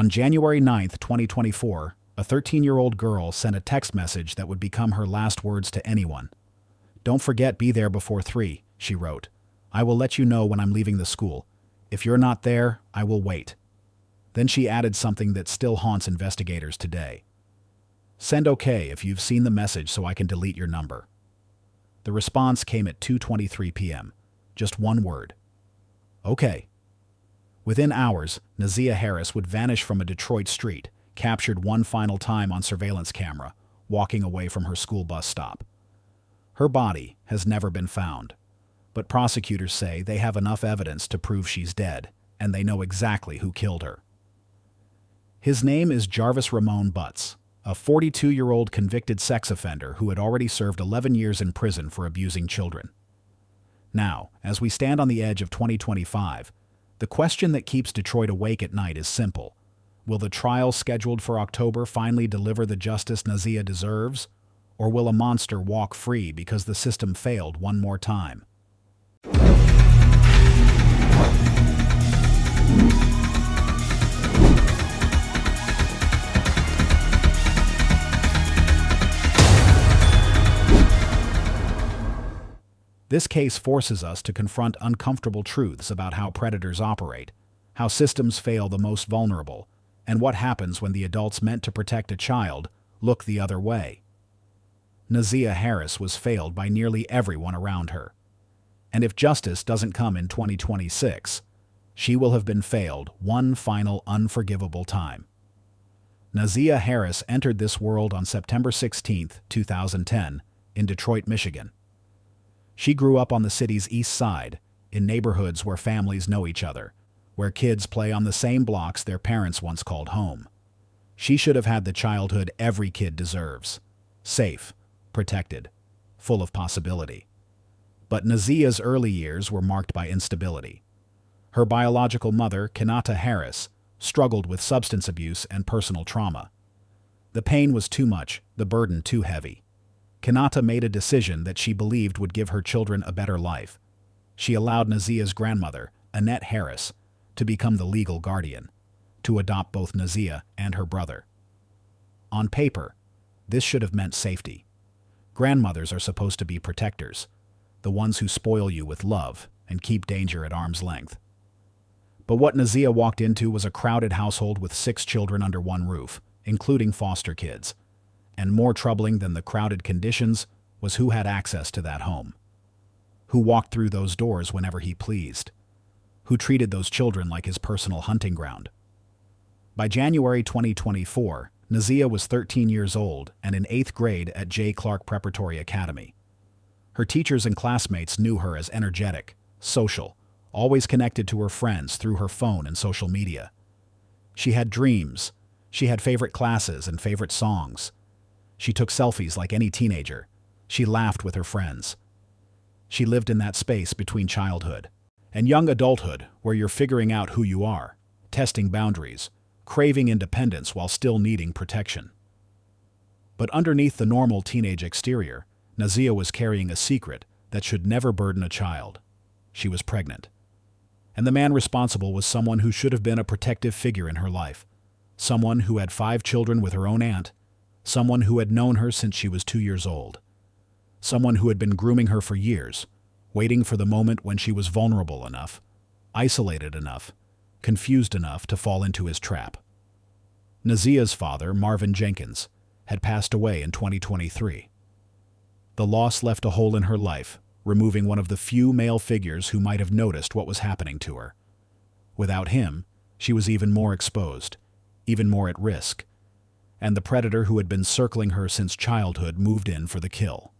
On January 9th, 2024, a 13-year-old girl sent a text message that would become her last words to anyone. "Don't forget, be there before 3, she wrote. "I will let you know when I'm leaving the school. If you're not there, I will wait." Then she added something that still haunts investigators today. "Send OK if you've seen the message so I can delete your number." The response came at 2:23 p.m. Just one word. "OK." Within hours, Nazia Harris would vanish from a Detroit street, captured one final time on surveillance camera, walking away from her school bus stop. Her body has never been found, but prosecutors say they have enough evidence to prove she's dead, and they know exactly who killed her. His name is Jarvis Buts, a 42-year-old convicted sex offender who had already served 11 years in prison for abusing children. Now, as we stand on the edge of 2025, the question that keeps Detroit awake at night is simple. Will the trial scheduled for October finally deliver the justice Nazia deserves? Or will a monster walk free because the system failed one more time? This case forces us to confront uncomfortable truths about how predators operate, how systems fail the most vulnerable, and what happens when the adults meant to protect a child look the other way. Nazia Harris was failed by nearly everyone around her. And if justice doesn't come in 2026, she will have been failed one final unforgivable time. Nazia Harris entered this world on September 16, 2010, in Detroit, Michigan. She grew up on the city's east side, in neighborhoods where families know each other, where kids play on the same blocks their parents once called home. She should have had the childhood every kid deserves. Safe, protected, full of possibility. But Nazia's early years were marked by instability. Her biological mother, Kenata Harris, struggled with substance abuse and personal trauma. The pain was too much, the burden too heavy. Kenata made a decision that she believed would give her children a better life. She allowed Nazia's grandmother, Annette Harris, to become the legal guardian, to adopt both Nazia and her brother. On paper, this should have meant safety. Grandmothers are supposed to be protectors, the ones who spoil you with love and keep danger at arm's length. But what Nazia walked into was a crowded household with 6 children under one roof, including foster kids. And more troubling than the crowded conditions was who had access to that home. Who walked through those doors whenever he pleased. Who treated those children like his personal hunting ground. By January 2024, Nazia was 13 years old and in 8th grade at J. Clark Preparatory Academy. Her teachers and classmates knew her as energetic, social, always connected to her friends through her phone and social media. She had dreams. She had favorite classes and favorite songs. She took selfies like any teenager. She laughed with her friends. She lived in that space between childhood and young adulthood where you're figuring out who you are, testing boundaries, craving independence while still needing protection. But underneath the normal teenage exterior, Nazia was carrying a secret that should never burden a child. She was pregnant. And the man responsible was someone who should have been a protective figure in her life, someone who had 5 children with her own aunt, someone who had known her since she was 2 years old, someone who had been grooming her for years, waiting for the moment when she was vulnerable enough, isolated enough, confused enough to fall into his trap. Nazia's father, Marvin Jenkins, had passed away in 2023. The loss left a hole in her life, removing one of the few male figures who might have noticed what was happening to her. Without him, she was even more exposed, even more at risk, and the predator who had been circling her since childhood moved in for the kill.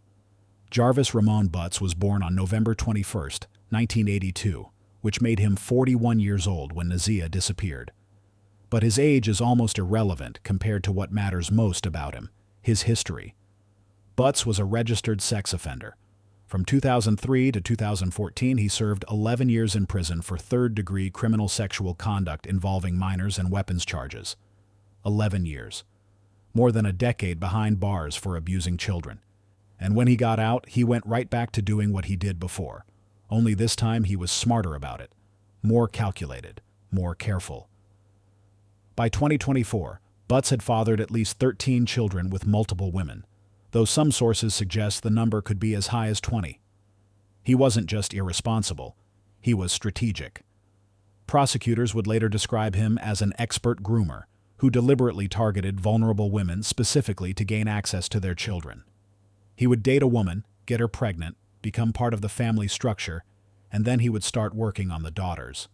Jarvis Buts was born on November 21, 1982, which made him 41 years old when Nazia disappeared. But his age is almost irrelevant compared to what matters most about him, his history. Buts was a registered sex offender. From 2003 to 2014, he served 11 years in prison for third-degree criminal sexual conduct involving minors and weapons charges. 11 years. More than a decade behind bars for abusing children. And when he got out, he went right back to doing what he did before. Only this time he was smarter about it, more calculated, more careful. By 2024, Buts had fathered at least 13 children with multiple women, though some sources suggest the number could be as high as 20. He wasn't just irresponsible, he was strategic. Prosecutors would later describe him as an expert groomer who deliberately targeted vulnerable women specifically to gain access to their children. He would date a woman, get her pregnant, become part of the family structure, and then he would start working on the daughters.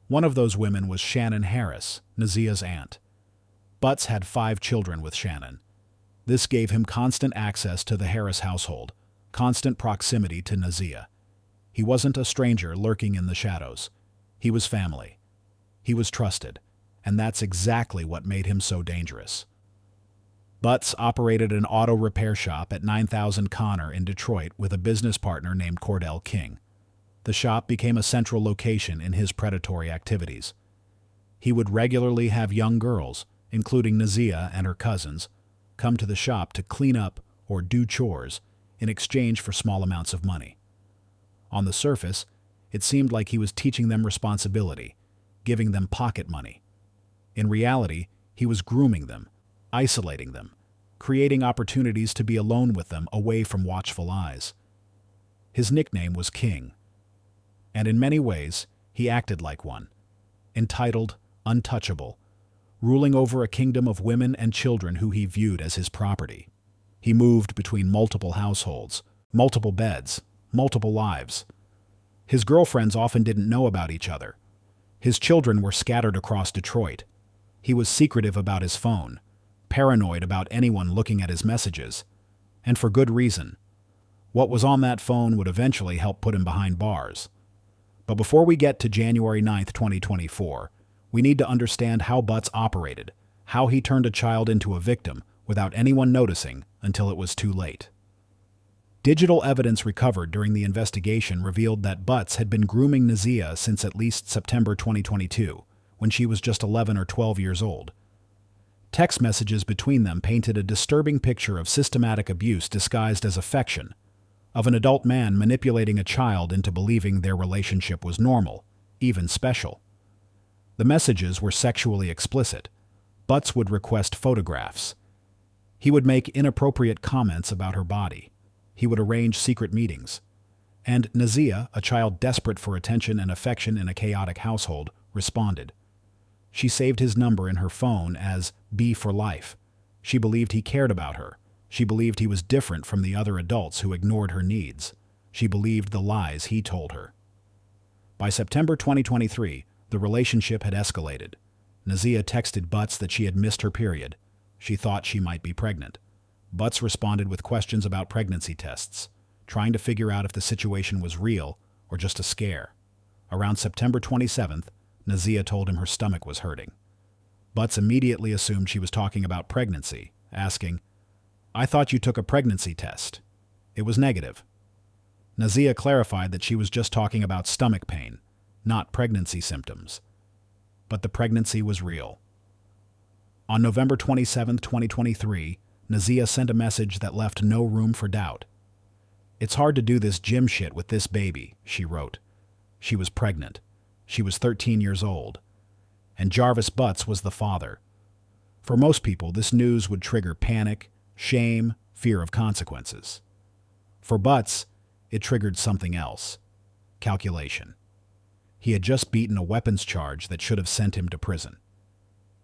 One of those women was Shannon Harris, Nazia's aunt. Buts had 5 children with Shannon. This gave him constant access to the Harris household, constant proximity to Nazia. He wasn't a stranger lurking in the shadows. He was family. He was trusted, and that's exactly what made him so dangerous. Buts operated an auto repair shop at 9000 Connor in Detroit with a business partner named Cordell King. The shop became a central location in his predatory activities. He would regularly have young girls, including Nazia and her cousins, come to the shop to clean up or do chores in exchange for small amounts of money. On the surface, it seemed like he was teaching them responsibility, giving them pocket money. In reality, he was grooming them, isolating them, creating opportunities to be alone with them away from watchful eyes. His nickname was King, and in many ways, he acted like one, entitled, untouchable, ruling over a kingdom of women and children who he viewed as his property. He moved between multiple households, multiple beds, multiple lives. His girlfriends often didn't know about each other. His children were scattered across Detroit. He was secretive about his phone, paranoid about anyone looking at his messages, and for good reason. What was on that phone would eventually help put him behind bars. But before we get to January 9, 2024, we need to understand how Buts operated, how he turned a child into a victim without anyone noticing until it was too late. Digital evidence recovered during the investigation revealed that Buts had been grooming Nazia since at least September 2022, when she was just 11 or 12 years old. Text messages between them painted a disturbing picture of systematic abuse disguised as affection, of an adult man manipulating a child into believing their relationship was normal, even special. The messages were sexually explicit. Buts would request photographs. He would make inappropriate comments about her body. He would arrange secret meetings. And Nazia, a child desperate for attention and affection in a chaotic household, responded. She saved his number in her phone as B for life. She believed he cared about her. She believed he was different from the other adults who ignored her needs. She believed the lies he told her. By September 2023, the relationship had escalated. Nazia texted Buts that she had missed her period. She thought she might be pregnant. Buts responded with questions about pregnancy tests, trying to figure out if the situation was real or just a scare. Around September 27th, Nazia told him her stomach was hurting. Buts immediately assumed she was talking about pregnancy, asking, "I thought you took a pregnancy test. It was negative." Nazia clarified that she was just talking about stomach pain, not pregnancy symptoms. But the pregnancy was real. On November 27, 2023, Nazia sent a message that left no room for doubt. "It's hard to do this gym shit with this baby," she wrote. She was pregnant. She was 13 years old. And Jarvis Buts was the father. For most people, this news would trigger panic, shame, fear of consequences. For Buts, it triggered something else. Calculation. He had just beaten a weapons charge that should have sent him to prison.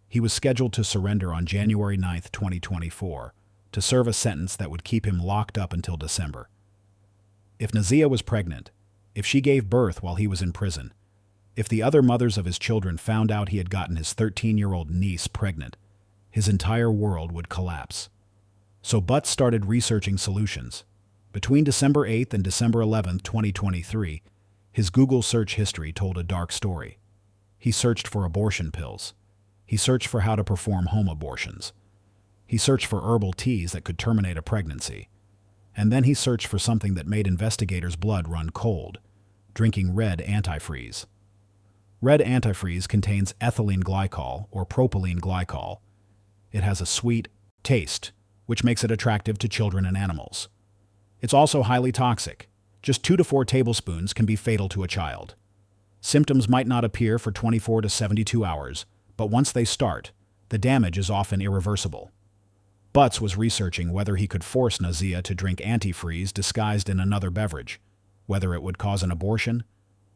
He was scheduled to surrender on January 9, 2024, to serve a sentence that would keep him locked up until December. If Nazia was pregnant, if she gave birth while he was in prison, if the other mothers of his children found out he had gotten his 13-year-old niece pregnant, his entire world would collapse. So Buts started researching solutions. Between December 8th and December 11th, 2023, his Google search history told a dark story. He searched for abortion pills. He searched for how to perform home abortions. He searched for herbal teas that could terminate a pregnancy. And then he searched for something that made investigators' blood run cold, drinking red antifreeze. Red antifreeze contains ethylene glycol or propylene glycol. It has a sweet taste, which makes it attractive to children and animals. It's also highly toxic. Just 2 to 4 tablespoons can be fatal to a child. Symptoms might not appear for 24 to 72 hours, But once they start, the damage is often irreversible. Buts was researching whether he could force Nazia to drink antifreeze disguised in another beverage, whether it would cause an abortion,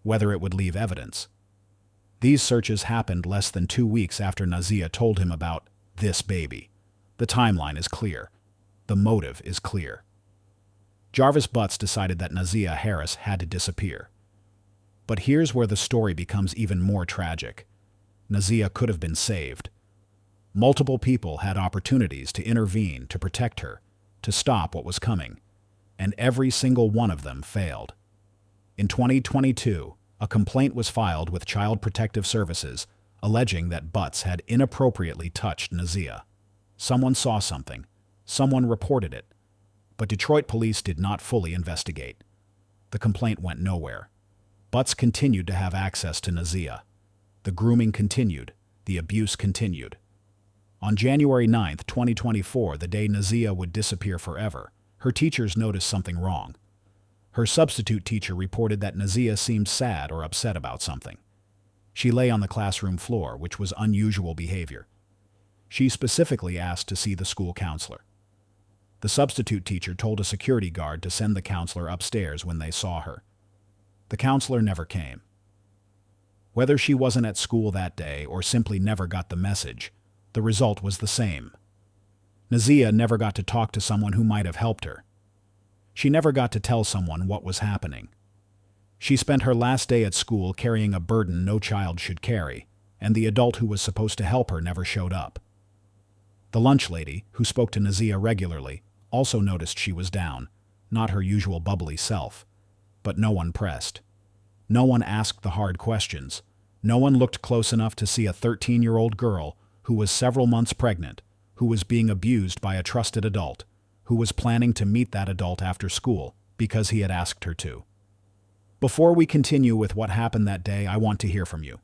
whether it would leave evidence. These searches happened less than 2 weeks after Nazia told him about this baby. The timeline is clear. The motive is clear. Jarvis Buts decided that Nazia Harris had to disappear. But here's where the story becomes even more tragic. Nazia could have been saved. Multiple people had opportunities to intervene, to protect her, to stop what was coming, and every single one of them failed. In 2022, a complaint was filed with Child Protective Services alleging that Buts had inappropriately touched Nazia. Someone saw something. Someone reported it. But Detroit police did not fully investigate. The complaint went nowhere. Buts continued to have access to Nazia. The grooming continued. The abuse continued. On January 9, 2024, the day Nazia would disappear forever, her teachers noticed something wrong. Her substitute teacher reported that Nazia seemed sad or upset about something. She lay on the classroom floor, which was unusual behavior. She specifically asked to see the school counselor. The substitute teacher told a security guard to send the counselor upstairs when they saw her. The counselor never came. Whether she wasn't at school that day or simply never got the message, the result was the same. Nazia never got to talk to someone who might have helped her. She never got to tell someone what was happening. She spent her last day at school carrying a burden no child should carry, and the adult who was supposed to help her never showed up. The lunch lady, who spoke to Nazia regularly, also noticed she was down, not her usual bubbly self. But no one pressed. No one asked the hard questions. No one looked close enough to see a 13-year-old girl who was several months pregnant, who was being abused by a trusted adult, who was planning to meet that adult after school because he had asked her to. Before we continue with what happened that day, I want to hear from you.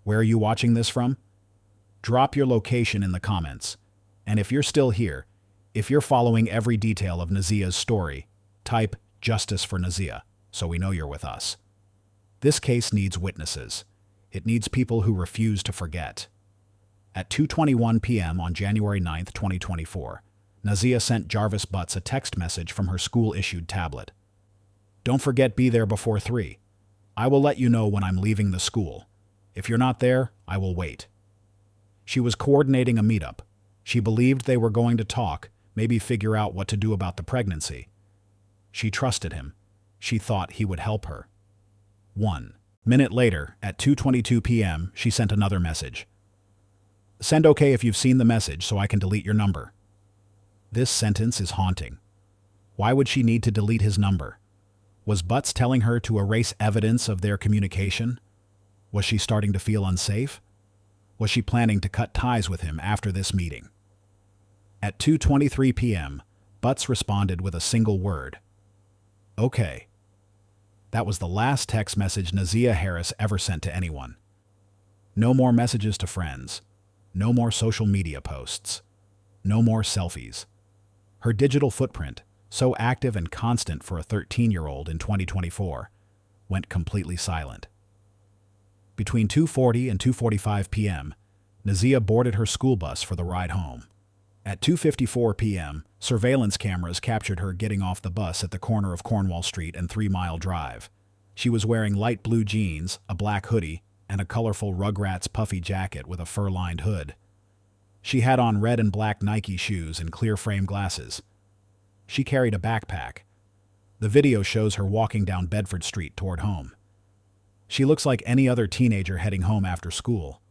Where are you watching this from? Drop your location in the comments. And if you're still here, if you're following every detail of Nazia's story, type "Justice for Nazia" so we know you're with us. This case needs witnesses. It needs people who refuse to forget. At 2:21 p.m. on January 9, 2024, Nazia sent Jarvis Buts a text message from her school-issued tablet. "Don't forget, be there before 3. I will let you know when I'm leaving the school. If you're not there, I will wait." She was coordinating a meetup. She believed they were going to talk, maybe figure out what to do about the pregnancy. She trusted him. She thought he would help her. 1 minute later, at 2:22 p.m., she sent another message. "Send OK if you've seen the message so I can delete your number." This sentence is haunting. Why would she need to delete his number? Was Buts telling her to erase evidence of their communication? Was she starting to feel unsafe? Was she planning to cut ties with him after this meeting? At 2:23 p.m., Buts responded with a single word. "Okay." That was the last text message Nazia Harris ever sent to anyone. No more messages to friends. No more social media posts. No more selfies. Her digital footprint, so active and constant for a 13-year-old in 2024, went completely silent. Between 2:40 and 2:45 p.m., Nazia boarded her school bus for the ride home. At 2:54 p.m., surveillance cameras captured her getting off the bus at the corner of Cornwall Street and 3 Mile Drive. She was wearing light blue jeans, a black hoodie, and a colorful Rugrats puffy jacket with a fur-lined hood. She had on red and black Nike shoes and clear frame glasses. She carried a backpack. The video shows her walking down Bedford Street toward home. She looks like any other teenager heading home after school.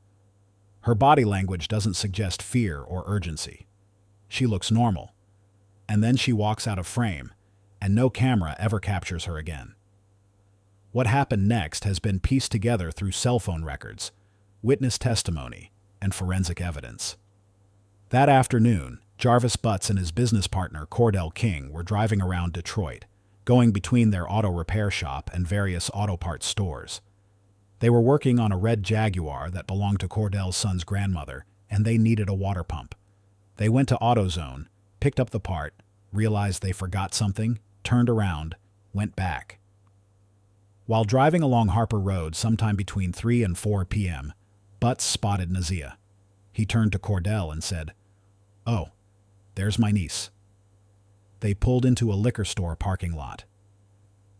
Her body language doesn't suggest fear or urgency. She looks normal. And then she walks out of frame, and no camera ever captures her again. What happened next has been pieced together through cell phone records, witness testimony, and forensic evidence. That afternoon, Jarvis Buts and his business partner Cordell King were driving around Detroit, going between their auto repair shop and various auto parts stores. They were working on a red Jaguar that belonged to Cordell's son's grandmother, and they needed a water pump. They went to AutoZone, picked up the part, realized they forgot something, turned around, went back. While driving along Harper Road sometime between 3 and 4 p.m., Buts spotted Nazia. He turned to Cordell and said, "Oh, there's my niece." They pulled into a liquor store parking lot.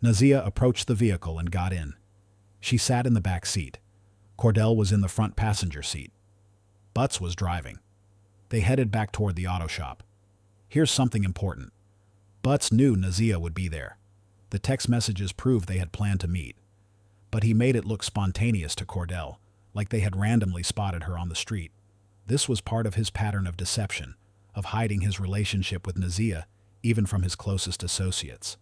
Nazia approached the vehicle and got in. She sat in the back seat. Cordell was in the front passenger seat. Buts was driving. They headed back toward the auto shop. Here's something important. Buts knew Nazia would be there. The text messages proved they had planned to meet. But he made it look spontaneous to Cordell, like they had randomly spotted her on the street. This was part of his pattern of deception, of hiding his relationship with Nazia, even from his closest associates.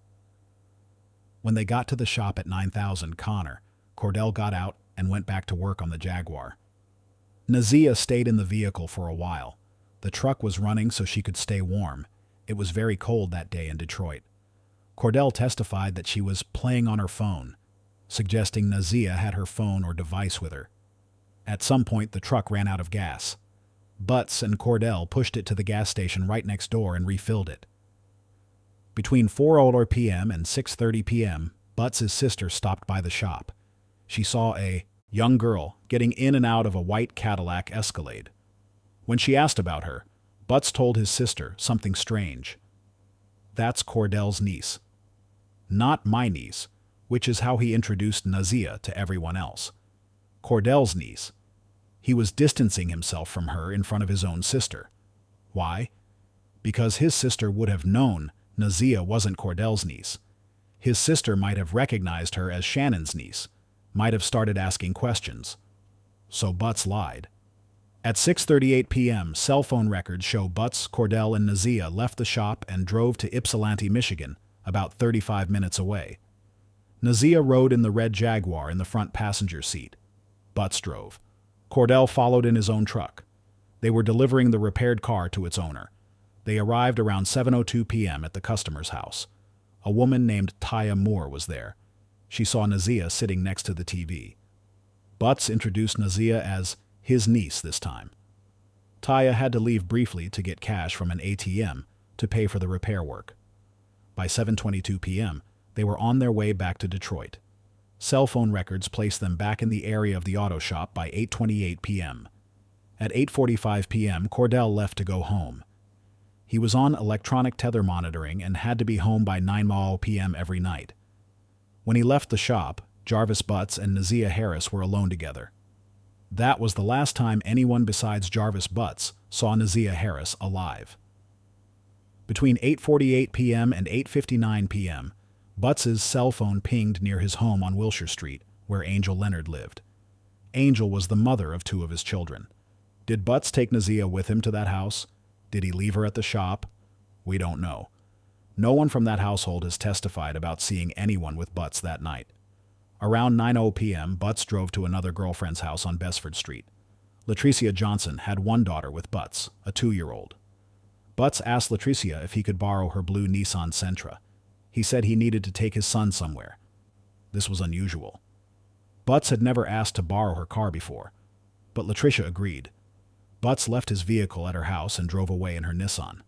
When they got to the shop at 9000 Connor, Cordell got out and went back to work on the Jaguar. Nazia stayed in the vehicle for a while. The truck was running so she could stay warm. It was very cold that day in Detroit. Cordell testified that she was playing on her phone, suggesting Nazia had her phone or device with her. At some point, the truck ran out of gas. Buts and Cordell pushed it to the gas station right next door and refilled it. Between 4:00 p.m. and 6:30 p.m., Buts' sister stopped by the shop. She saw a young girl getting in and out of a white Cadillac Escalade. When she asked about her, Buts told his sister something strange. "That's Cordell's niece. Not my niece," which is how he introduced Nazia to everyone else. Cordell's niece. He was distancing himself from her in front of his own sister. Why? Because his sister would have known Nazia wasn't Cordell's niece. His sister might have recognized her as Shannon's niece, might have started asking questions. So Buts lied. At 6:38 p.m., cell phone records show Buts, Cordell, and Nazia left the shop and drove to Ypsilanti, Michigan, about 35 minutes away. Nazia rode in the red Jaguar in the front passenger seat. Buts drove. Cordell followed in his own truck. They were delivering the repaired car to its owner. They arrived around 7:02 p.m. at the customer's house. A woman named Taya Moore was there. She saw Nazia sitting next to the TV. Buts introduced Nazia as his niece this time. Taya had to leave briefly to get cash from an ATM to pay for the repair work. By 7:22 p.m., they were on their way back to Detroit. Cell phone records placed them back in the area of the auto shop by 8:28 p.m. At 8:45 p.m., Cordell left to go home. He was on electronic tether monitoring and had to be home by 9 p.m. every night. When he left the shop, Jarvis Buts and Nazia Harris were alone together. That was the last time anyone besides Jarvis Buts saw Nazia Harris alive. Between 8:48 p.m. and 8:59 p.m., Buts's cell phone pinged near his home on Wilshire Street, where Angel Leonard lived. Angel was the mother of 2 of his children. Did Buts take Nazia with him to that house? Did he leave her at the shop? We don't know. No one from that household has testified about seeing anyone with Buts that night. Around 9:00 p.m., Buts drove to another girlfriend's house on Besford Street. Latricia Johnson had one daughter with Buts, a 2-year-old. Buts asked Latricia if he could borrow her blue Nissan Sentra. He said he needed to take his son somewhere. This was unusual. Buts had never asked to borrow her car before, but Latricia agreed. Buts left his vehicle at her house and drove away in her Nissan.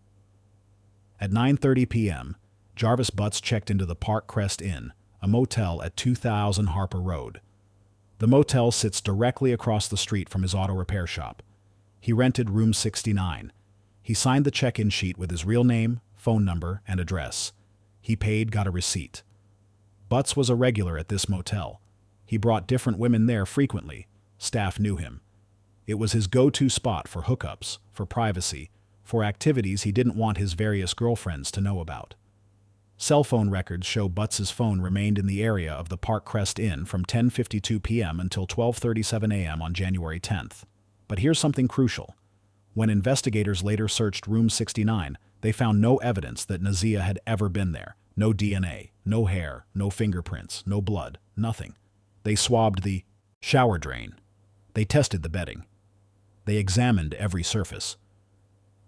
At 9:30 p.m., Jarvis Buts checked into the Park Crest Inn, a motel at 2000 Harper Road. The motel sits directly across the street from his auto repair shop. He rented room 69. He signed the check-in sheet with his real name, phone number, and address. He paid, got a receipt. Buts was a regular at this motel. He brought different women there frequently. Staff knew him. It was his go-to spot for hookups, for privacy, for activities he didn't want his various girlfriends to know about. Cell phone records show Buts's phone remained in the area of the Park Crest Inn from 10:52 p.m. until 12:37 a.m. on January 10th. But here's something crucial. When investigators later searched room 69, they found no evidence that Nazia had ever been there. No DNA, no hair, no fingerprints, no blood, nothing. They swabbed the shower drain. They tested the bedding. They examined every surface.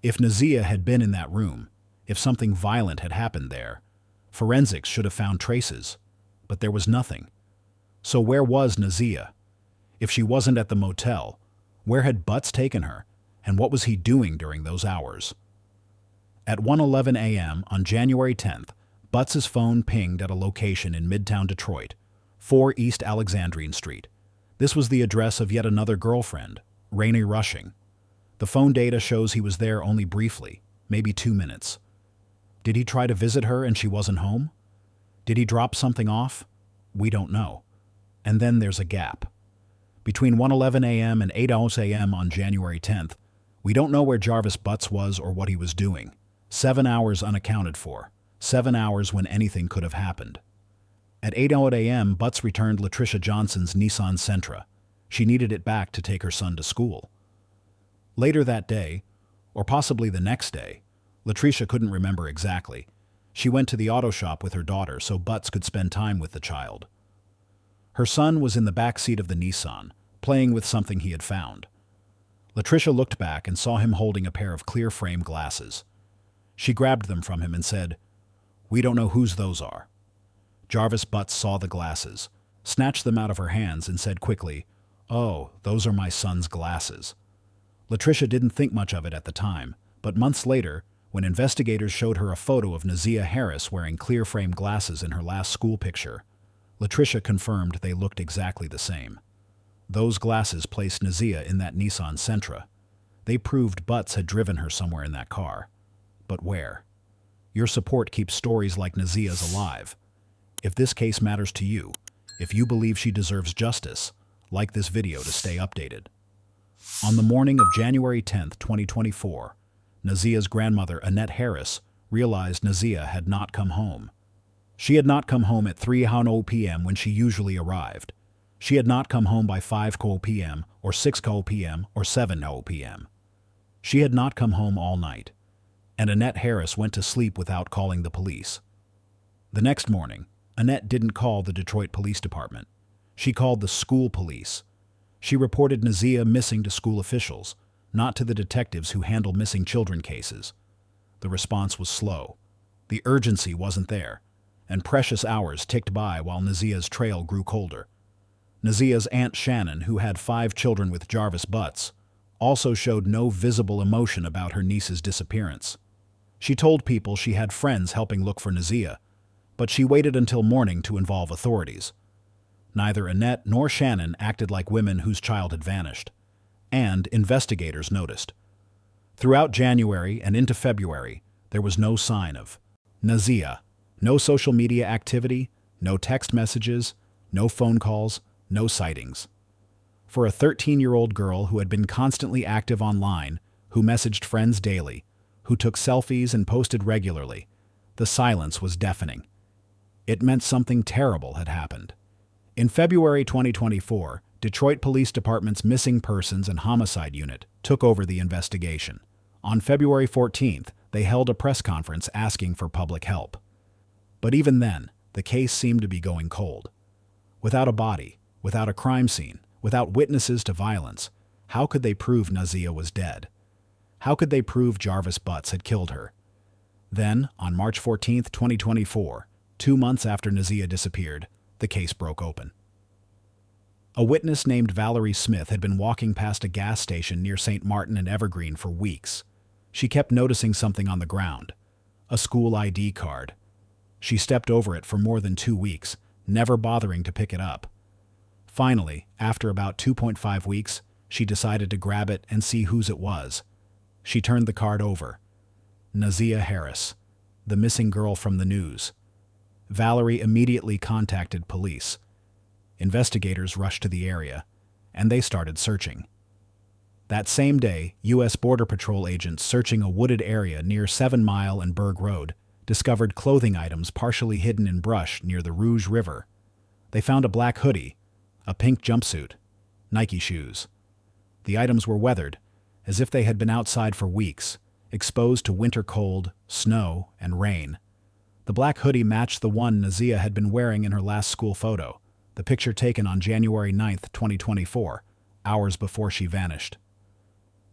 If Nazia had been in that room, if something violent had happened there, forensics should have found traces, but there was nothing. So where was Nazia? If she wasn't at the motel, where had Buts taken her, and what was he doing during those hours? At 1:11 a.m. on January 10th, Buts's phone pinged at a location in Midtown Detroit, 4 East Alexandrine Street. This was the address of yet another girlfriend, Rainey Rushing. The phone data shows he was there only briefly, maybe 2 minutes. Did he try to visit her and she wasn't home? Did he drop something off? We don't know. And then there's a gap. Between 1:11 a.m. and 8:00 a.m. on January 10th, we don't know where Jarvis Buts was or what he was doing. 7 hours unaccounted for. 7 hours when anything could have happened. At 8:00 a.m., Buts returned Latricia Johnson's Nissan Sentra. She needed it back to take her son to school. Later that day, or possibly the next day, Latricia couldn't remember exactly. She went to the auto shop with her daughter so Buts could spend time with the child. Her son was in the back seat of the Nissan, playing with something he had found. Latricia looked back and saw him holding a pair of clear frame glasses. She grabbed them from him and said, "We don't know whose those are." Jarvis Buts saw the glasses, snatched them out of her hands and said quickly, "Oh, those are my son's glasses." Latricia didn't think much of it at the time, but months later, when investigators showed her a photo of Nazia Harris wearing clear frame glasses in her last school picture, Latricia confirmed they looked exactly the same. Those glasses placed Nazia in that Nissan Sentra. They proved Buts had driven her somewhere in that car. But where? Your support keeps stories like Nazia's alive. If this case matters to you, if you believe she deserves justice, like this video to stay updated. On the morning of January 10th, 2024, Nazia's grandmother, Annette Harris, realized Nazia had not come home. She had not come home at 3:00 p.m. when she usually arrived. She had not come home by 5:00 p.m. or 6:00 p.m. or 7:00 p.m. She had not come home all night, and Annette Harris went to sleep without calling the police. The next morning, Annette didn't call the Detroit Police Department. She called the school police. She reported Nazia missing to school officials, not to the detectives who handle missing children cases. The response was slow. The urgency wasn't there, and precious hours ticked by while Nazia's trail grew colder. Nazia's Aunt Shannon, who had 5 children with Jarvis Buts, also showed no visible emotion about her niece's disappearance. She told people she had friends helping look for Nazia, but she waited until morning to involve authorities. Neither Annette nor Shannon acted like women whose child had vanished, and investigators noticed. Throughout January and into February, there was no sign of Nazia. No social media activity, no text messages, no phone calls, no sightings. For a 13-year-old girl who had been constantly active online, who messaged friends daily, who took selfies and posted regularly, the silence was deafening. It meant something terrible had happened. In February 2024, Detroit Police Department's Missing Persons and Homicide Unit took over the investigation. On February 14th, they held a press conference asking for public help. But even then, the case seemed to be going cold. Without a body, without a crime scene, without witnesses to violence, how could they prove Nazia was dead? How could they prove Jarvis Buts had killed her? Then, on March 14th, 2024, 2 months after Nazia disappeared, the case broke open. A witness named Valerie Smith had been walking past a gas station near St. Martin and Evergreen for weeks. She kept noticing something on the ground, a school ID card. She stepped over it for more than 2 weeks, never bothering to pick it up. Finally, after about 2.5 weeks, she decided to grab it and see whose it was. She turned the card over. Nazia Harris, the missing girl from the news. Valerie immediately contacted police. Investigators rushed to the area, and they started searching. That same day, U.S. Border Patrol agents searching a wooded area near 7 Mile and Berg Road discovered clothing items partially hidden in brush near the Rouge River. They found a black hoodie, a pink jumpsuit, Nike shoes. The items were weathered, as if they had been outside for weeks, exposed to winter cold, snow, and rain. The black hoodie matched the one Nazia had been wearing in her last school photo, the picture taken on January 9th, 2024, hours before she vanished.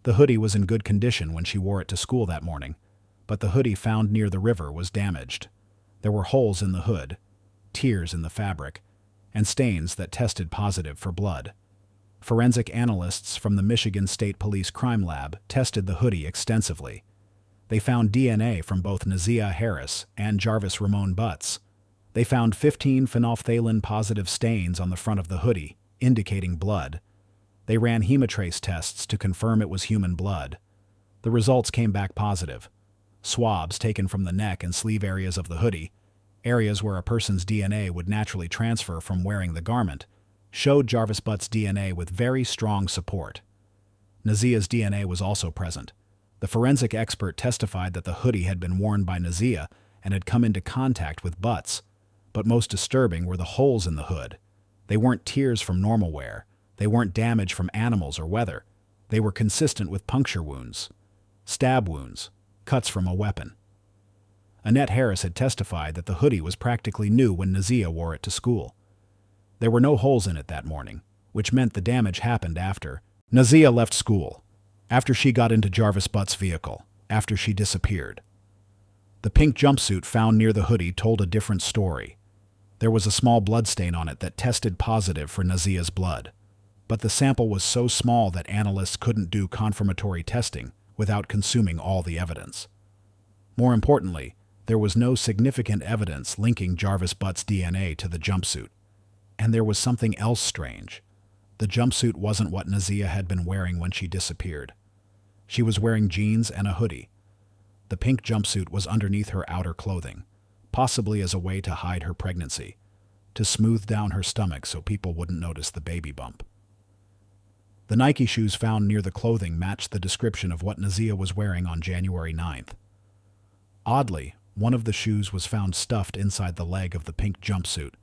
The hoodie was in good condition when she wore it to school that morning, but the hoodie found near the river was damaged. There were holes in the hood, tears in the fabric, and stains that tested positive for blood. Forensic analysts from the Michigan State Police Crime Lab tested the hoodie extensively. They found DNA from both Nazia Harris and Jarvis Ramon Buts. They found 15 phenolphthalein-positive stains on the front of the hoodie, indicating blood. They ran hemotrace tests to confirm it was human blood. The results came back positive. Swabs taken from the neck and sleeve areas of the hoodie, areas where a person's DNA would naturally transfer from wearing the garment, showed Jarvis Buts' DNA with very strong support. Nazia's DNA was also present. The forensic expert testified that the hoodie had been worn by Nazia and had come into contact with Buts. But most disturbing were the holes in the hood. They weren't tears from normal wear. They weren't damage from animals or weather. They were consistent with puncture wounds, stab wounds, cuts from a weapon. Annette Harris had testified that the hoodie was practically new when Nazia wore it to school. There were no holes in it that morning, which meant the damage happened after Nazia left school, after she got into Jarvis Buts' vehicle, after she disappeared. The pink jumpsuit found near the hoodie told a different story. There was a small bloodstain on it that tested positive for Nazia's blood, but the sample was so small that analysts couldn't do confirmatory testing without consuming all the evidence. More importantly, there was no significant evidence linking Jarvis Buts' DNA to the jumpsuit. And there was something else strange. The jumpsuit wasn't what Nazia had been wearing when she disappeared. She was wearing jeans and a hoodie. The pink jumpsuit was underneath her outer clothing, possibly as a way to hide her pregnancy, to smooth down her stomach so people wouldn't notice the baby bump. The Nike shoes found near the clothing matched the description of what Nazia was wearing on January 9th. Oddly, one of the shoes was found stuffed inside the leg of the pink jumpsuit,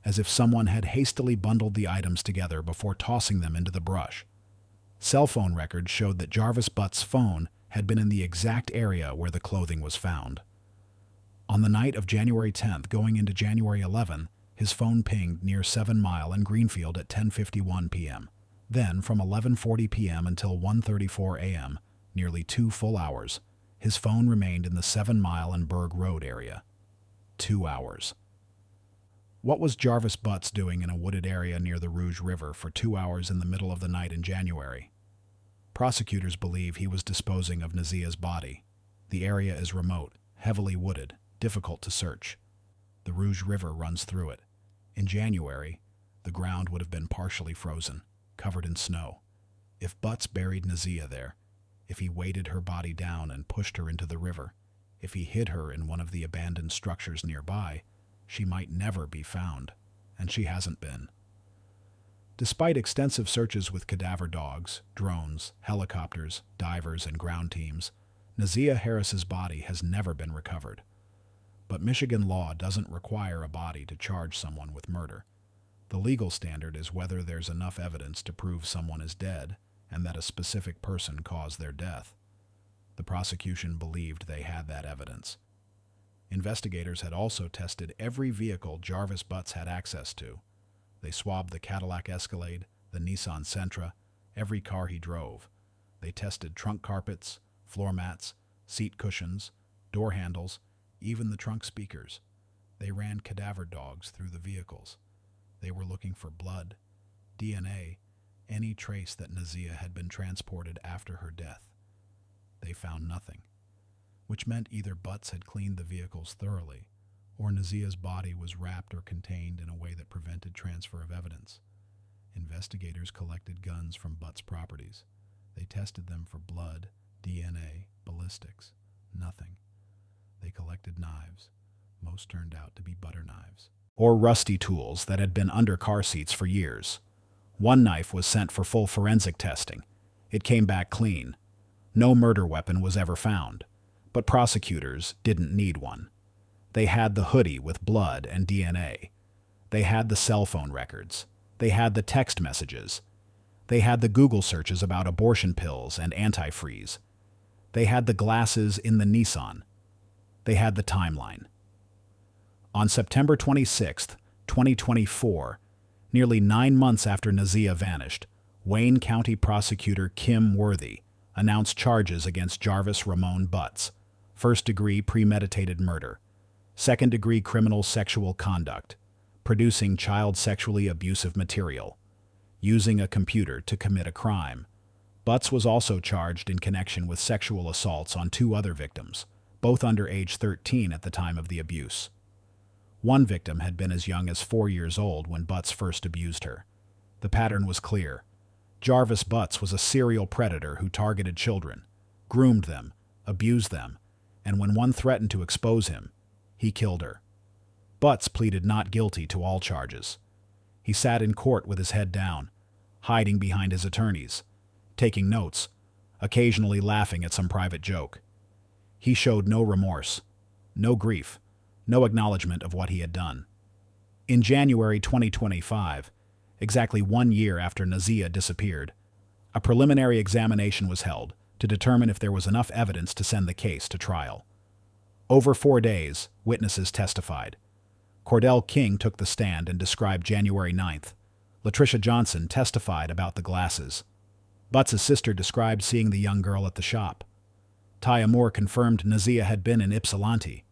as if someone had hastily bundled the items together before tossing them into the brush. Cell phone records showed that Jarvis Buts' phone had been in the exact area where the clothing was found. On the night of January 10th going into January 11th, his phone pinged near 7 Mile and Greenfield at 10:51 p.m. Then, from 11:40 p.m. until 1:34 a.m., nearly 2 full hours, his phone remained in the 7 Mile and Berg Road area. 2 hours. What was Jarvis Buts doing in a wooded area near the Rouge River for 2 hours in the middle of the night in January? Prosecutors believe he was disposing of Nazia's body. The area is remote, heavily wooded, difficult to search. The Rouge River runs through it. In January, the ground would have been partially frozen, covered in snow. If Buts buried Nazia there, if he weighted her body down and pushed her into the river, if he hid her in one of the abandoned structures nearby, she might never be found, and she hasn't been. Despite extensive searches with cadaver dogs, drones, helicopters, divers, and ground teams, Nazia Harris's body has never been recovered. But Michigan law doesn't require a body to charge someone with murder. The legal standard is whether there's enough evidence to prove someone is dead and that a specific person caused their death. The prosecution believed they had that evidence. Investigators had also tested every vehicle Jarvis Buts had access to. They swabbed the Cadillac Escalade, the Nissan Sentra, every car he drove. They tested trunk carpets, floor mats, seat cushions, door handles, even the trunk speakers. They ran cadaver dogs through the vehicles. They were looking for blood, DNA, any trace that Nazia had been transported after her death. They found nothing, which meant either Buts had cleaned the vehicles thoroughly, or Nazia's body was wrapped or contained in a way that prevented transfer of evidence. Investigators collected guns from Buts' properties. They tested them for blood, DNA, ballistics. Nothing. They collected knives. Most turned out to be butter knives, or rusty tools that had been under car seats for years. One knife was sent for full forensic testing. It came back clean. No murder weapon was ever found, but prosecutors didn't need one. They had the hoodie with blood and DNA. They had the cell phone records. They had the text messages. They had the Google searches about abortion pills and antifreeze. They had the glasses in the Nissan. They had the timeline. On September 26, 2024, nearly 9 months after Nazia vanished, Wayne County Prosecutor Kim Worthy announced charges against Jarvis Ramon Buts: first-degree premeditated murder, second-degree criminal sexual conduct, producing child sexually abusive material, using a computer to commit a crime. Buts was also charged in connection with sexual assaults on 2 other victims, both under age 13 at the time of the abuse. One victim had been as young as 4 years old when Buts first abused her. The pattern was clear. Jarvis Buts was a serial predator who targeted children, groomed them, abused them, and when one threatened to expose him, he killed her. Buts pleaded not guilty to all charges. He sat in court with his head down, hiding behind his attorneys, taking notes, occasionally laughing at some private joke. He showed no remorse, no grief, no acknowledgement of what he had done. In January 2025, exactly 1 year after Nazia disappeared, a preliminary examination was held to determine if there was enough evidence to send the case to trial. Over 4 days, witnesses testified. Cordell King took the stand and described January 9th. Latricia Johnson testified about the glasses. Butts' sister described seeing the young girl at the shop. Taya Moore confirmed Nazia had been in Ypsilanti.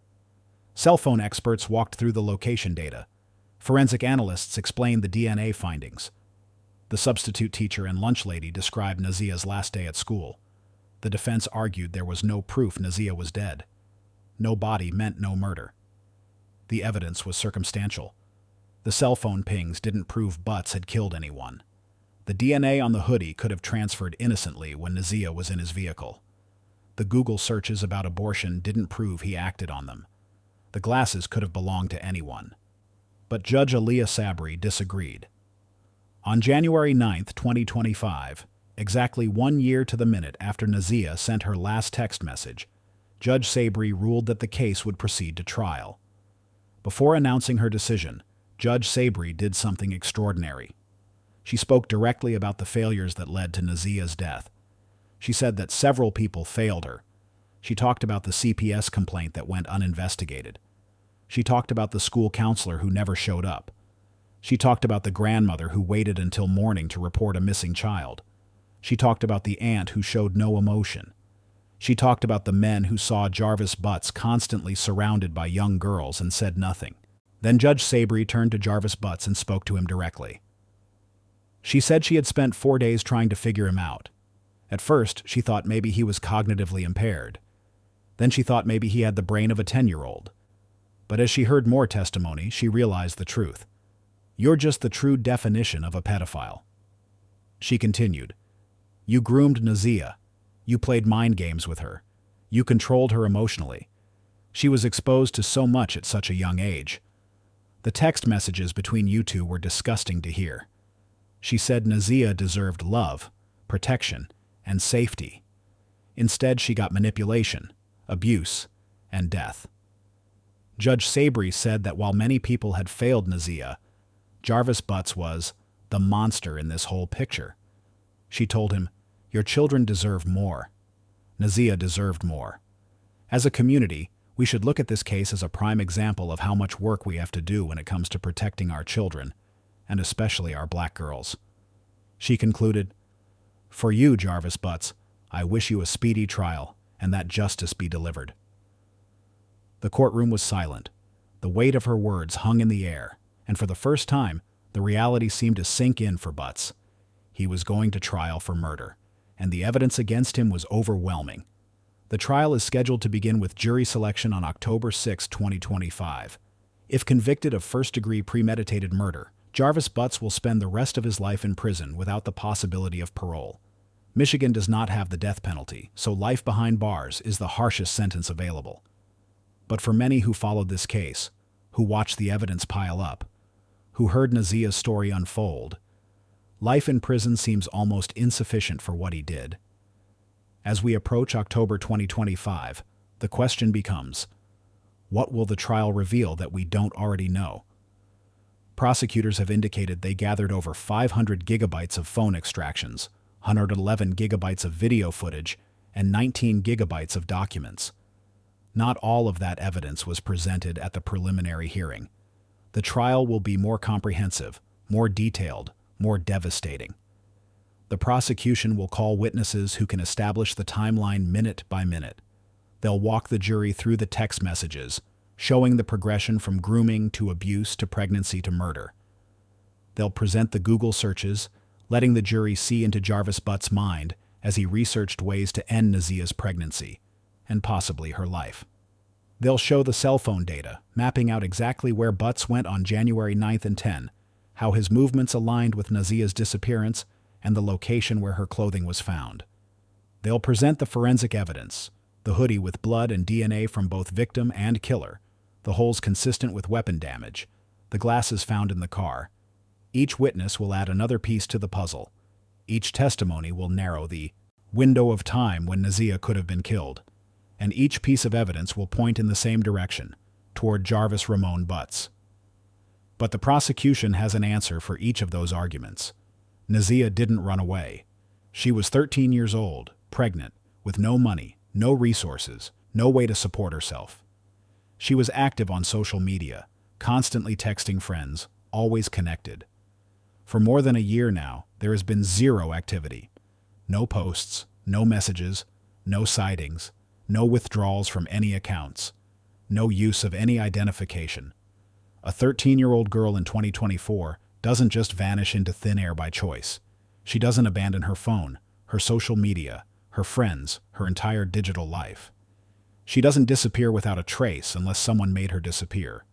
Cell phone experts walked through the location data. Forensic analysts explained the DNA findings. The substitute teacher and lunch lady described Nazia's last day at school. The defense argued there was no proof Nazia was dead. No body meant no murder. The evidence was circumstantial. The cell phone pings didn't prove Butts had killed anyone. The DNA on the hoodie could have transferred innocently when Nazia was in his vehicle. The Google searches about abortion didn't prove he acted on them. The glasses could have belonged to anyone. But Judge Aaliyah Sabri disagreed. On January 9, 2025, exactly 1 year to the minute after Nazia sent her last text message, Judge Sabri ruled that the case would proceed to trial. Before announcing her decision, Judge Sabri did something extraordinary. She spoke directly about the failures that led to Nazia's death. She said that several people failed her. She talked about the CPS complaint that went uninvestigated. She talked about the school counselor who never showed up. She talked about the grandmother who waited until morning to report a missing child. She talked about the aunt who showed no emotion. She talked about the men who saw Jarvis Buts constantly surrounded by young girls and said nothing. Then Judge Sabri turned to Jarvis Buts and spoke to him directly. She said she had spent 4 days trying to figure him out. At first, she thought maybe he was cognitively impaired. Then she thought maybe he had the brain of a 10-year-old. But as she heard more testimony, she realized the truth. You're just the true definition of a pedophile. She continued, You groomed Nazia. You played mind games with her. You controlled her emotionally. She was exposed to so much at such a young age. The text messages between you two were disgusting to hear. She said Nazia deserved love, protection, and safety. Instead, she got manipulation, abuse, and death. Judge Sabri said that while many people had failed Nazia, Jarvis Buts was the monster in this whole picture. She told him, Your children deserve more. Nazia deserved more. As a community, we should look at this case as a prime example of how much work we have to do when it comes to protecting our children, and especially our black girls. She concluded, For you, Jarvis Buts, I wish you a speedy trial and that justice be delivered. The courtroom was silent. The weight of her words hung in the air, and for the first time, the reality seemed to sink in for Buts. He was going to trial for murder, and the evidence against him was overwhelming. The trial is scheduled to begin with jury selection on October 6, 2025. If convicted of first-degree premeditated murder, Jarvis Buts will spend the rest of his life in prison without the possibility of parole. Michigan does not have the death penalty, so life behind bars is the harshest sentence available. But for many who followed this case, who watched the evidence pile up, who heard Nazia's story unfold, life in prison seems almost insufficient for what he did. As we approach October 2025, the question becomes, what will the trial reveal that we don't already know? Prosecutors have indicated they gathered over 500 gigabytes of phone extractions, 111 gigabytes of video footage, and 19 gigabytes of documents. Not all of that evidence was presented at the preliminary hearing. The trial will be more comprehensive, more detailed, more devastating. The prosecution will call witnesses who can establish the timeline minute by minute. They'll walk the jury through the text messages, showing the progression from grooming to abuse to pregnancy to murder. They'll present the Google searches, letting the jury see into Jarvis Buts' mind as he researched ways to end Nazia's pregnancy, and possibly her life. They'll show the cell phone data, mapping out exactly where Buts went on January 9th and 10, how his movements aligned with Nazia's disappearance, and the location where her clothing was found. They'll present the forensic evidence, the hoodie with blood and DNA from both victim and killer, the holes consistent with weapon damage, the glasses found in the car. Each witness will add another piece to the puzzle. Each testimony will narrow the window of time when Nazia could have been killed. And each piece of evidence will point in the same direction, toward Jarvis Ramon Buts. But the prosecution has an answer for each of those arguments. Nazia didn't run away. She was 13 years old, pregnant, with no money, no resources, no way to support herself. She was active on social media, constantly texting friends, always connected. For more than a year now, there has been zero activity. No posts, no messages, no sightings, no withdrawals from any accounts, no use of any identification. A 13-year-old girl in 2024 doesn't just vanish into thin air by choice. She doesn't abandon her phone, her social media, her friends, her entire digital life. She doesn't disappear without a trace unless someone made her disappear.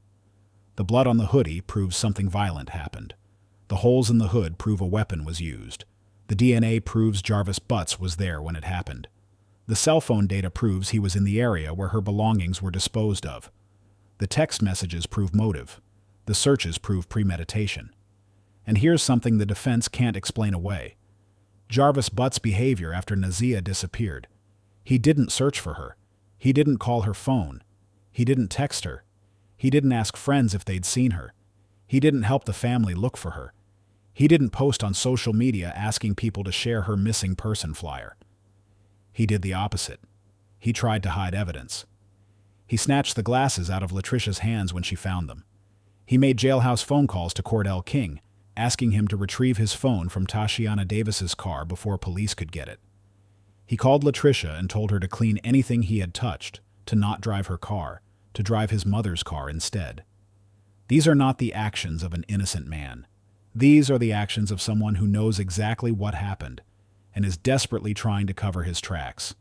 The blood on the hoodie proves something violent happened. The holes in the hood prove a weapon was used. The DNA proves Jarvis Buts was there when it happened. The cell phone data proves he was in the area where her belongings were disposed of. The text messages prove motive. The searches prove premeditation. And here's something the defense can't explain away. Jarvis Buts' behavior after Nazia disappeared. He didn't search for her. He didn't call her phone. He didn't text her. He didn't ask friends if they'd seen her. He didn't help the family look for her. He didn't post on social media asking people to share her missing person flyer. He did the opposite. He tried to hide evidence. He snatched the glasses out of Latricia's hands when she found them. He made jailhouse phone calls to Cordell King, asking him to retrieve his phone from Tashiana Davis's car before police could get it. He called Latricia and told her to clean anything he had touched, to not drive her car, to drive his mother's car instead. These are not the actions of an innocent man. These are the actions of someone who knows exactly what happened and is desperately trying to cover his tracks.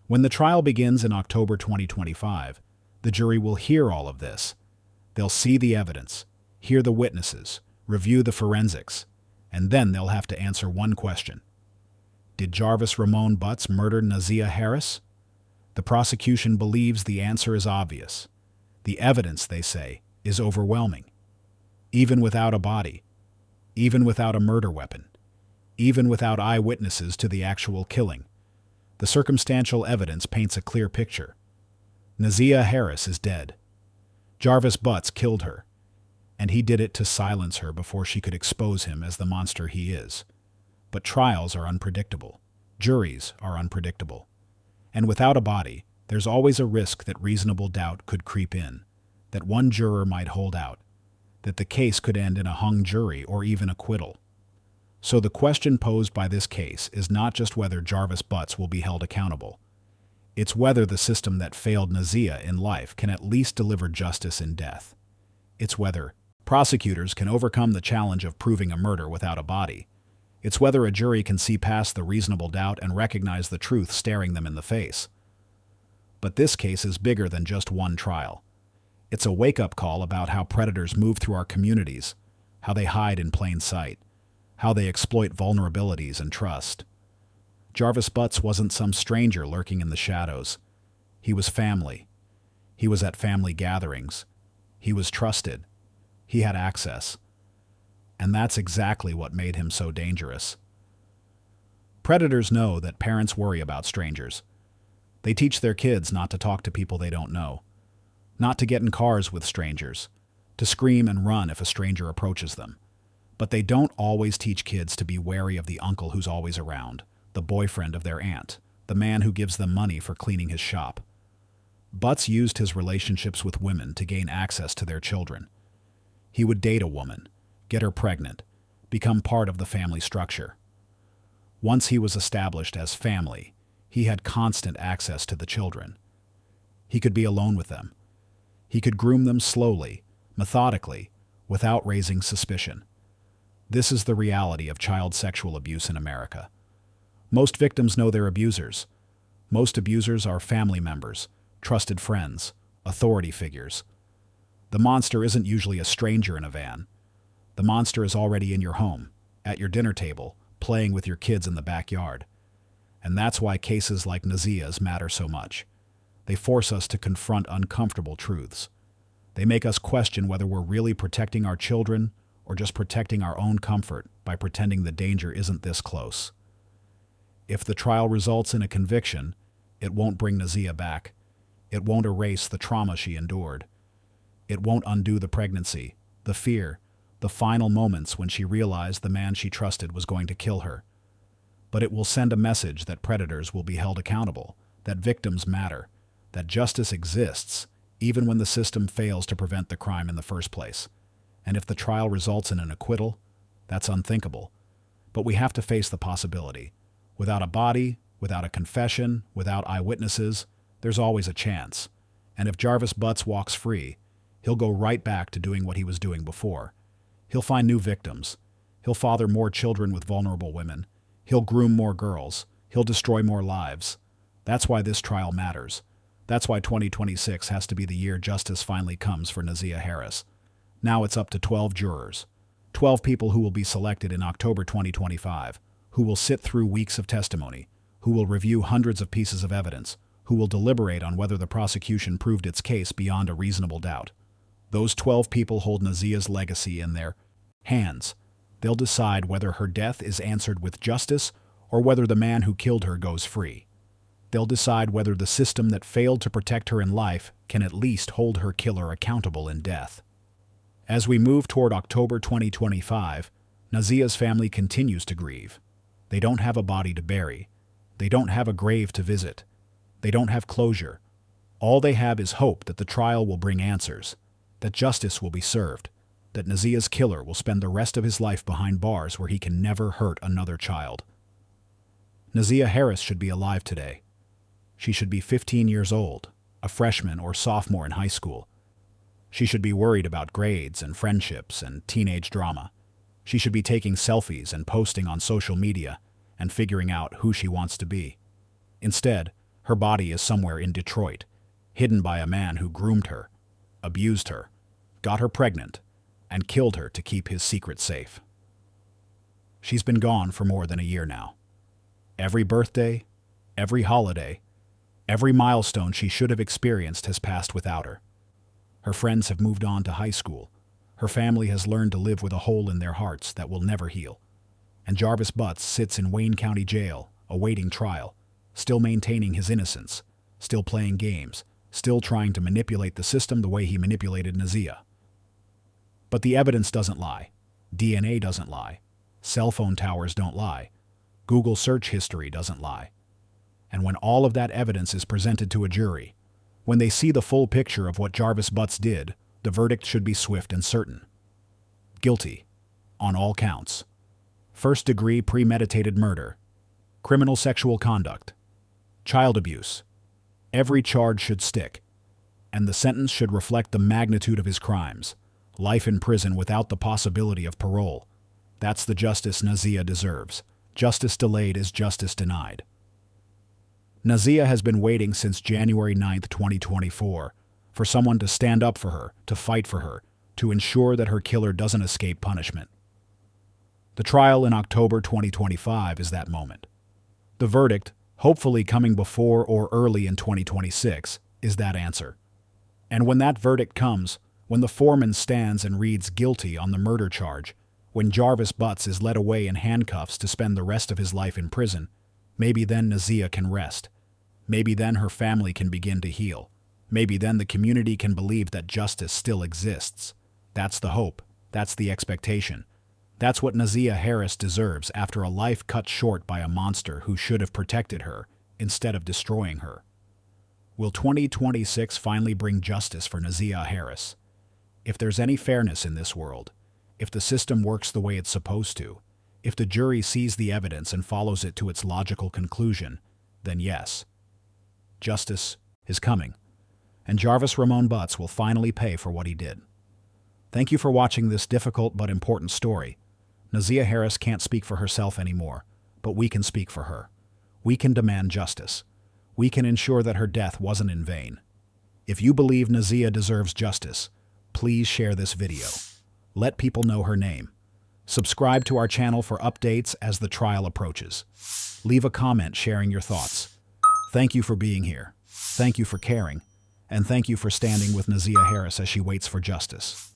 When the trial begins in October 2025, the jury will hear all of this. They'll see the evidence, hear the witnesses, review the forensics, and then they'll have to answer one question. Did Jarvis Ramon Buts murder Nazia Harris? The prosecution believes the answer is obvious. The evidence, they say, is overwhelming. Even without a body, even without a murder weapon, even without eyewitnesses to the actual killing, the circumstantial evidence paints a clear picture. Nazia Harris is dead. Jarvis Buts killed her, and he did it to silence her before she could expose him as the monster he is. But trials are unpredictable. Juries are unpredictable. And without a body, there's always a risk that reasonable doubt could creep in, that one juror might hold out, that the case could end in a hung jury or even acquittal. So the question posed by this case is not just whether Jarvis Buts will be held accountable. It's whether the system that failed Nazia in life can at least deliver justice in death. It's whether prosecutors can overcome the challenge of proving a murder without a body. It's whether a jury can see past the reasonable doubt and recognize the truth staring them in the face. But this case is bigger than just one trial. It's a wake-up call about how predators move through our communities, how they hide in plain sight, how they exploit vulnerabilities and trust. Jarvis Buts wasn't some stranger lurking in the shadows. He was family. He was at family gatherings. He was trusted. He had access. And that's exactly what made him so dangerous. Predators know that parents worry about strangers. They teach their kids not to talk to people they don't know, not to get in cars with strangers, to scream and run if a stranger approaches them. But they don't always teach kids to be wary of the uncle who's always around, the boyfriend of their aunt, the man who gives them money for cleaning his shop. Buts used his relationships with women to gain access to their children. He would date a woman, get her pregnant, become part of the family structure. Once he was established as family, he had constant access to the children. He could be alone with them. He could groom them slowly, methodically, without raising suspicion. This is the reality of child sexual abuse in America. Most victims know their abusers. Most abusers are family members, trusted friends, authority figures. The monster isn't usually a stranger in a van. The monster is already in your home, at your dinner table, playing with your kids in the backyard. And that's why cases like Nazia's matter so much. They force us to confront uncomfortable truths. They make us question whether we're really protecting our children or just protecting our own comfort by pretending the danger isn't this close. If the trial results in a conviction, it won't bring Nazia back. It won't erase the trauma she endured. It won't undo the pregnancy, the fear, the final moments when she realized the man she trusted was going to kill her. But it will send a message that predators will be held accountable, that victims matter, that justice exists, even when the system fails to prevent the crime in the first place. And if the trial results in an acquittal, that's unthinkable. But we have to face the possibility. Without a body, without a confession, without eyewitnesses, there's always a chance. And if Jarvis Buts walks free, he'll go right back to doing what he was doing before. He'll find new victims. He'll father more children with vulnerable women. He'll groom more girls. He'll destroy more lives. That's why this trial matters. That's why 2026 has to be the year justice finally comes for Nazia Harris. Now it's up to 12 jurors. 12 people who will be selected in October 2025, who will sit through weeks of testimony, who will review hundreds of pieces of evidence, who will deliberate on whether the prosecution proved its case beyond a reasonable doubt. Those 12 people hold Nazia's legacy in their hands. They'll decide whether her death is answered with justice or whether the man who killed her goes free. They'll decide whether the system that failed to protect her in life can at least hold her killer accountable in death. As we move toward October 2025, Nazia's family continues to grieve. They don't have a body to bury. They don't have a grave to visit. They don't have closure. All they have is hope that the trial will bring answers, that justice will be served, that Nazia's killer will spend the rest of his life behind bars where he can never hurt another child. Nazia Harris should be alive today. She should be 15 years old, a freshman or sophomore in high school. She should be worried about grades and friendships and teenage drama. She should be taking selfies and posting on social media and figuring out who she wants to be. Instead, her body is somewhere in Detroit, hidden by a man who groomed her, abused her, got her pregnant, and killed her to keep his secret safe. She's been gone for more than a year now. Every birthday, every holiday, every milestone she should have experienced has passed without her. Her friends have moved on to high school. Her family has learned to live with a hole in their hearts that will never heal. And Jarvis Buts sits in Wayne County Jail, awaiting trial, still maintaining his innocence, still playing games, still trying to manipulate the system the way he manipulated Nazia. But the evidence doesn't lie. DNA doesn't lie. Cell phone towers don't lie. Google search history doesn't lie. And when all of that evidence is presented to a jury, when they see the full picture of what Jarvis Buts did, the verdict should be swift and certain. Guilty, on all counts. First-degree premeditated murder, criminal sexual conduct, child abuse. Every charge should stick, and the sentence should reflect the magnitude of his crimes. Life in prison without the possibility of parole. That's the justice Nazia deserves. Justice delayed is justice denied. Nazia has been waiting since January 9th, 2024, for someone to stand up for her, to fight for her, to ensure that her killer doesn't escape punishment. The trial in October 2025 is that moment. The verdict, hopefully coming before or early in 2026, is that answer. And when that verdict comes, when the foreman stands and reads guilty on the murder charge, when Jarvis Buts is led away in handcuffs to spend the rest of his life in prison, maybe then Nazia can rest. Maybe then her family can begin to heal. Maybe then the community can believe that justice still exists. That's the hope. That's the expectation. That's what Nazia Harris deserves after a life cut short by a monster who should have protected her instead of destroying her. Will 2026 finally bring justice for Nazia Harris? If there's any fairness in this world, if the system works the way it's supposed to, if the jury sees the evidence and follows it to its logical conclusion, then yes, justice is coming, and Jarvis Ramon Buts will finally pay for what he did. Thank you for watching this difficult but important story. Nazia Harris can't speak for herself anymore, but we can speak for her. We can demand justice. We can ensure that her death wasn't in vain. If you believe Nazia deserves justice, please share this video. Let people know her name. Subscribe to our channel for updates as the trial approaches. Leave a comment sharing your thoughts. Thank you for being here. Thank you for caring. And thank you for standing with Nazia Harris as she waits for justice.